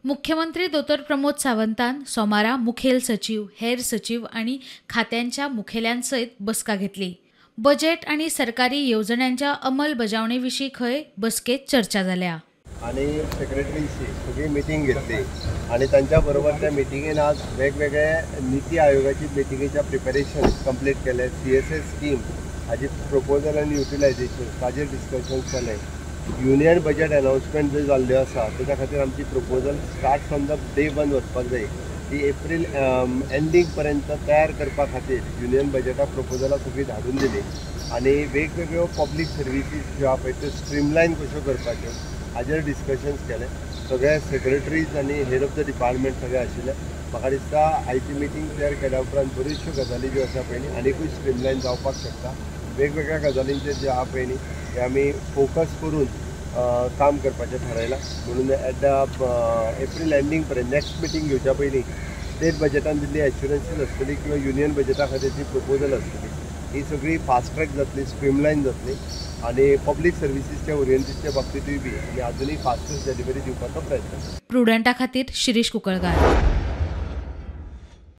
मुख्यमंत्री दोतर प्रमोद सावंतान सोमारा मुखेल सचिव, हेर सचिव आणि खात्यांच्या मुखेल्यांसयत बसका घेतली। बजेट आणि सरकारी योजनांच्या अंमलबजावणीविषयी खंय बसकेत चर्चा जाल्या। आणि सेक्रेटरीशी सगळी मिटिंग घेतली आणि त्यांच्याबरोबर त्या मिटिंगेन आज वेगवेगळे नीती आयोगाची मिटिंगेच्या प्रिपरेशन कंप्लीट केले। CSS स्कीम हाजी प्रपोजल आणि युटिलायझेशन ताजेर डिस्कशन जालें। युनियन बजेट अनाउन्समेंट जो जाल्ल्यो आसा त्याच्या खातीर आमची proposal start from the day 1 वचपाक जाय। ती एप्रील एंडिंग पर्यंत तयार करपा खातीर युनियन बजेटा प्रपोजलां सगळी धाडून दिली आणि वेगवेगळ्यो पब्लीक सर्विसीस ज्यो आसा पळय त्यो स्ट्रीमलायन कश्यो करपाच्यो हाजेर डिस्कशन्स केले। सगळे सेक्रेटरीज आणि हेड ऑफ द डिपार्टमेंट सगळे आशिल्ले। म्हाका दिसता आयची मिटींग तयार केल्या उपरांत बऱ्योचश्यो गजाली ज्यो आसा पळय न्ही आनीकूय स्ट्रीमलायन जावपाक शकता। वेगवेगळ्या गजालींचेर जे आहा पळय न्ही ते आमी फोकस करून काम करपाचें थारायलां। म्हणून एट द एप्रील एंडिंग पर्यंत नेक्स्ट मिटींग घेवच्या पयलीं स्टेट बजेटान दिल्ली एश्युरन्सीस आसतली किंवा युनियन बजेटा खातीरची प्रपोजल आसतली ही सगळी फास्ट ट्रॅक जातली, स्ट्रीमलायन जातली आणि पब्लीक सर्विसीसच्या ओरिएंटेशच्या बाबतीतूय बी आमी अजूनही फास्टेस्ट डिलिव्हरी दिवपाचो प्रयत्न। प्रुडंटा खातीर शिरीष कुकळकार।